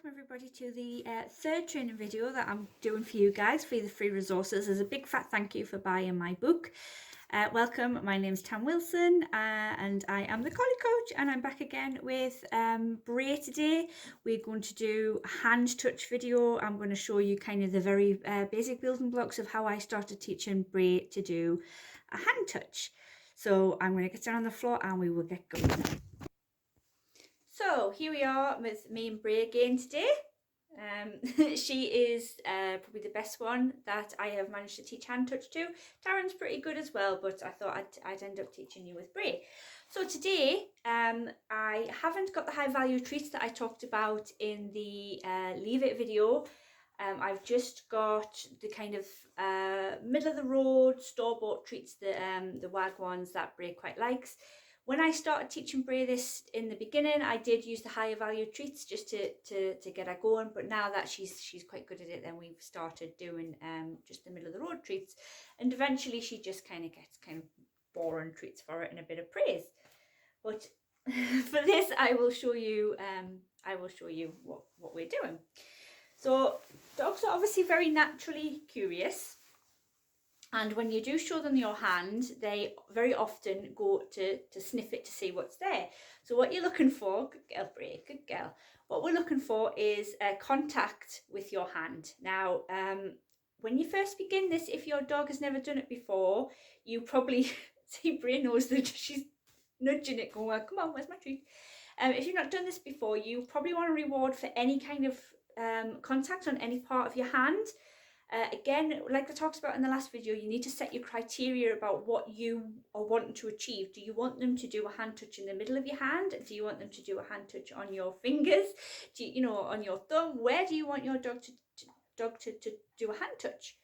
welcome everybody to the third training video that I'm doing for you guys for the free resources. As a big fat thank you for buying my book. Welcome, my name's Tam Wilson and I am the collie coach, and I'm back again with Brae today. We're going to do a hand touch video. I'm going to show you kind of the very basic building blocks of how I started teaching Brae to do a hand touch. So I'm going to get down on the floor and we will get going. So here we are with me and Brae again today. She is probably the best one that I have managed to teach hand touch to. Darren's pretty good as well, but I thought I'd end up teaching you with Brae. So today I haven't got the high value treats that I talked about in the Leave It video. I've just got the kind of middle of the road store-bought treats, the WAG ones that Brae quite likes. When I started teaching Brae this in the beginning, I did use the higher value treats just to get her going. But now that she's quite good at it, then we've started doing just the middle of the road treats, and eventually she just kind of gets kind of boring treats for it and a bit of praise. But for this, I will show you what we're doing. So dogs are obviously very naturally curious. And when you do show them your hand, they very often go to sniff it to see what's there. So what you're looking for, good girl Brae, good girl. What we're looking for is contact with your hand. Now, when you first begin this, if your dog has never done it before, you probably see Brae knows that she's nudging it, going, well, come on, where's my treat? If you've not done this before, you probably want a reward for any kind of contact on any part of your hand. Again, like I talked about in the last video, you need to set your criteria about what you are wanting to achieve. Do you want them to do a hand touch in the middle of your hand? Do you want them to do a hand touch on your fingers? Do you, on your thumb? Where do you want your dog to do a hand touch?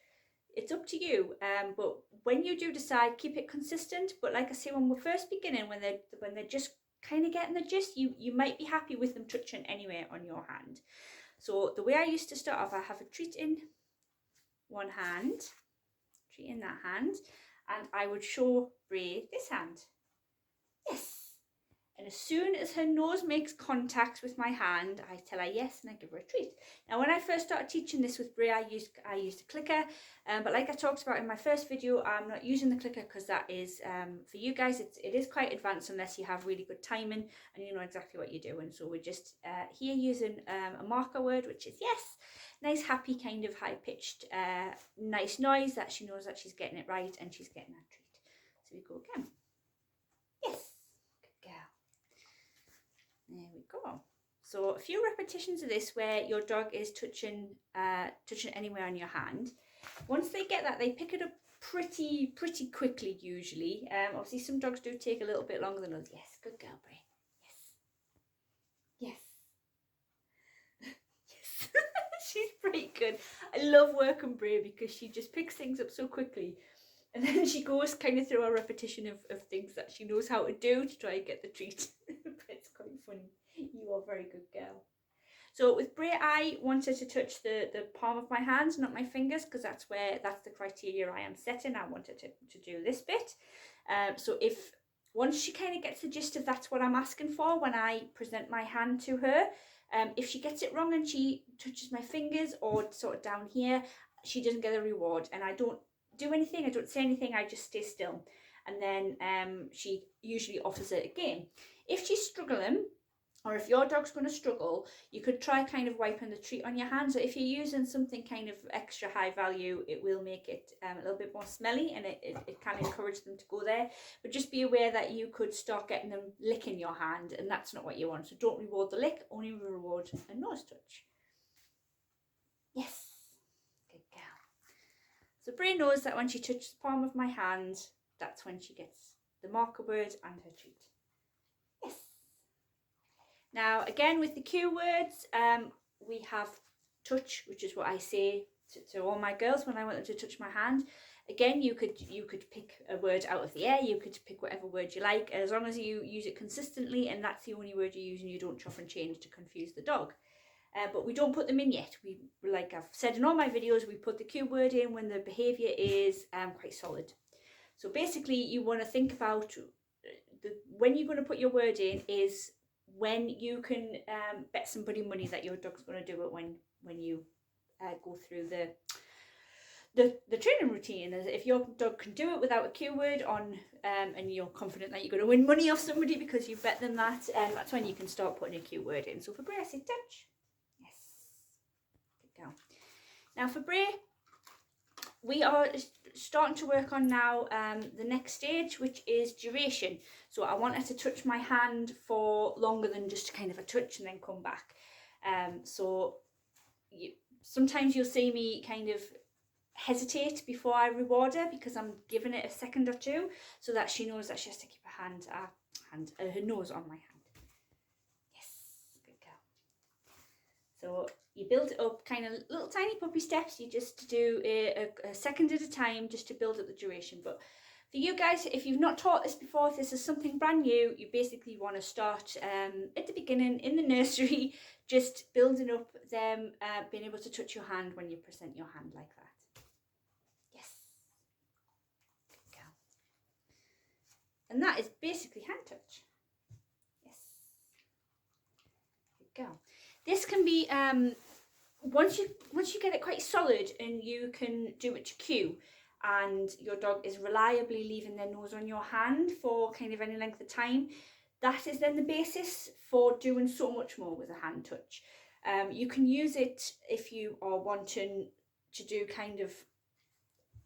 It's up to you. But when you do decide, keep it consistent. But like I say, when we're first beginning, when they're just kind of getting the gist, you might be happy with them touching anywhere on your hand. So the way I used to start off, I have a treat in one hand, treat in that hand, and I would show Brae this hand. Yes. And as soon as her nose makes contact with my hand, I tell her yes and I give her a treat. Now, when I first started teaching this with Brae, I used a clicker, but like I talked about in my first video, I'm not using the clicker because that is, for you guys, it is quite advanced unless you have really good timing and you know exactly what you're doing. So we're just here using a marker word, which is yes. Nice, happy, kind of high-pitched, nice noise that she knows that she's getting it right and she's getting that treat. So we go again. Yes, good girl. There we go. So a few repetitions of this where your dog is touching anywhere on your hand. Once they get that, they pick it up pretty quickly usually. Obviously some dogs do take a little bit longer than others. Yes, good girl, Brae. Yes. Yes. She's pretty good. I love working Brae because she just picks things up so quickly. And then she goes kind of through a repetition of things that she knows how to do to try and get the treat. But it's quite funny. You are a very good girl. So with Brae, I wanted to touch the palm of my hands, not my fingers, because that's the criteria I am setting. I wanted to do this bit. So if once she kind of gets the gist of that's what I'm asking for when I present my hand to her, if she gets it wrong and she touches my fingers or sort of down here, she doesn't get a reward, and I don't do anything, I don't say anything, I just stay still, and then she usually offers it again. If she's struggling, or if your dog's going to struggle, you could try kind of wiping the treat on your hand. So if you're using something kind of extra high value, it will make it a little bit more smelly, and it can encourage them to go there. But just be aware that you could start getting them licking your hand, and that's not what you want. So don't reward the lick, only reward a nose touch. Yes, good girl. So Brae knows that when she touches the palm of my hand, that's when she gets the marker word and her treat. Yes. Now, again, with the cue words, we have touch, which is what I say to all my girls when I want them to touch my hand. Again, you could pick a word out of the air. You could pick whatever word you like, as long as you use it consistently and that's the only word you use and you don't chop and change to confuse the dog. But we don't put them in yet. We, like I've said in all my videos, we put the cue word in when the behaviour is quite solid. So basically, you want to think about when you're going to put your word in is when you can bet somebody money that your dog's going to do it when you go through the training routine. Is if your dog can do it without a cue word on, and you're confident that you're going to win money off somebody because you bet them that, that's when you can start putting a cue word in. So for Brae, I say touch. Yes. Good girl. Now for Brae, we are starting to work on now the next stage, which is duration. So I want her to touch my hand for longer than just kind of a touch and then come back. So sometimes you'll see me kind of hesitate before I reward her because I'm giving it a second or two so that she knows that she has to keep her nose on my hand. Yes, good girl. So you build it up kind of little tiny puppy steps. You just do a second at a time just to build up the duration. But for you guys, if you've not taught this before, if this is something brand new, you basically want to start at the beginning in the nursery, just building up them being able to touch your hand when you present your hand like that. Yes. Good girl. And that is basically hand touch. Yes. Good girl. This can be once you get it quite solid and you can do it to cue, and your dog is reliably leaving their nose on your hand for kind of any length of time, that is then the basis for doing so much more with a hand touch. You can use it if you are wanting to do kind of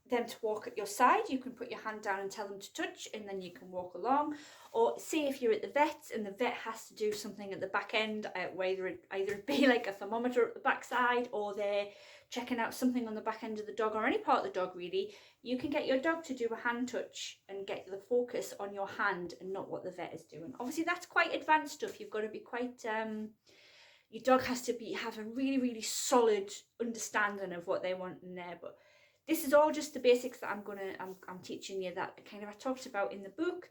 them to walk at your side. You can put your hand down and tell them to touch, and then you can walk along. Or say if you're at the vet and the vet has to do something at the back end, either it be like a thermometer at the backside, or they're checking out something on the back end of the dog, or any part of the dog really, you can get your dog to do a hand touch and get the focus on your hand and not what the vet is doing. Obviously that's quite advanced stuff. You've got to be quite your dog has to have a really solid understanding of what they want in there. But this is all just the basics that I'm teaching you, that kind of I talked about in the book.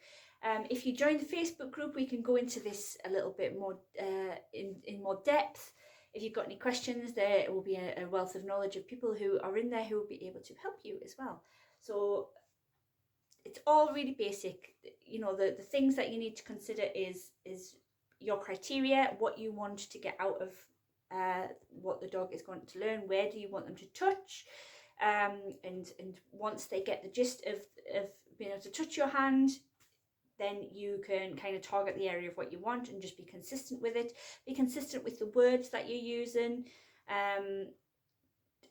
If you join the Facebook group, we can go into this a little bit more in more depth. If you've got any questions, there will be a wealth of knowledge of people who are in there who will be able to help you as well. So it's all really basic. You know, the things that you need to consider is your criteria, what you want to get out of what the dog is going to learn, where do you want them to touch, and once they get the gist of being able to touch your hand, then you can kind of target the area of what you want and just be consistent with it. Be consistent with the words that you're using.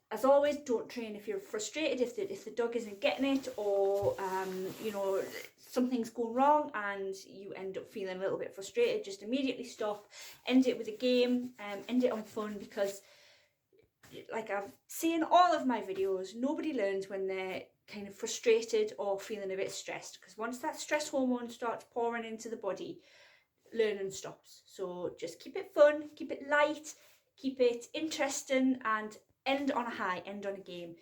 As always, don't train if you're frustrated, if the dog isn't getting it, or you know, something's going wrong and you end up feeling a little bit frustrated. Just immediately stop, end it with a game, end it on fun, because like I've seen all of my videos, nobody learns when they're kind of frustrated or feeling a bit stressed, because once that stress hormone starts pouring into the body, learning stops. So just keep it fun, keep it light, keep it interesting, and end on a high, end on a game.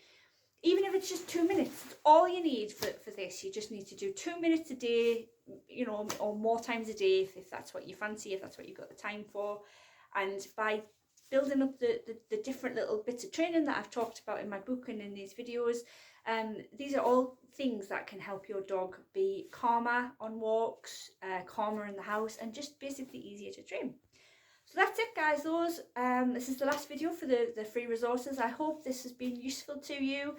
Even if it's just 2 minutes, it's all you need for this. You just need to do 2 minutes a day, you know, or more times a day if that's what you fancy, if that's what you've got the time for. And by building up the different little bits of training that I've talked about in my book and in these videos, these are all things that can help your dog be calmer on walks, calmer in the house, and just basically easier to train. So that's it, guys. This is the last video for the free resources. I hope this has been useful to you.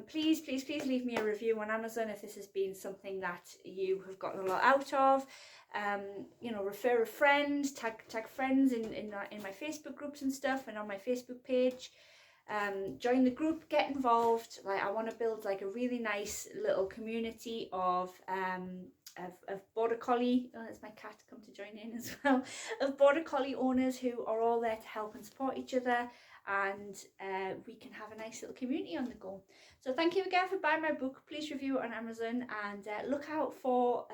Please leave me a review on Amazon if this has been something that you have gotten a lot out of. You know, refer a friend, tag friends in my Facebook groups and stuff, and on my Facebook page. Join the group, get involved. Like, I want to build like a really nice little community of border collie. Oh, there's my cat come to join in as well. Of border collie owners who are all there to help and support each other, and we can have a nice little community on the go. So thank you again for buying my book. Please review it on Amazon, and look out for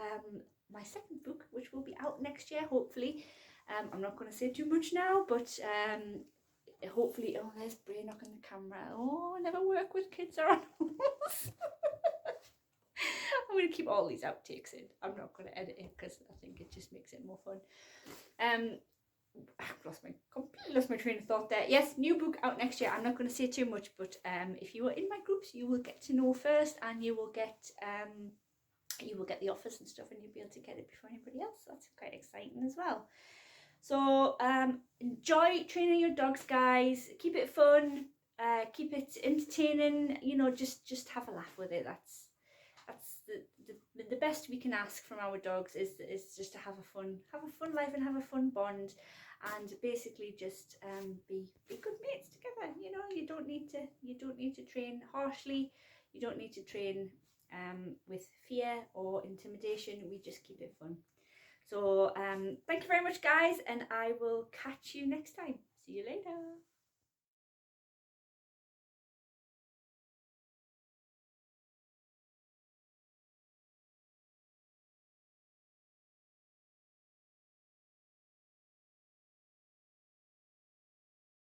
my second book, which will be out next year, hopefully. I'm not going to say too much now, but hopefully. Oh, there's Brae knocking the camera. Oh, I never work with kids or animals. I'm going to keep all these outtakes in. I'm not going to edit it because I think it just makes it more fun. I've completely lost my train of thought there. Yes, new book out next year. I'm not going to say too much, but if you are in my groups, you will get to know first, and you will get the offers and stuff, and you'll be able to get it before anybody else. That's quite exciting as well. So enjoy training your dogs, guys. Keep it fun, keep it entertaining, you know, just have a laugh with it. That's the best we can ask from our dogs is just to have a fun life and have a fun bond, and basically just be good mates together. You know, you don't need to train harshly, you don't need to train with fear or intimidation. We just keep it fun. So thank you very much, guys, and I will catch you next time. See you later.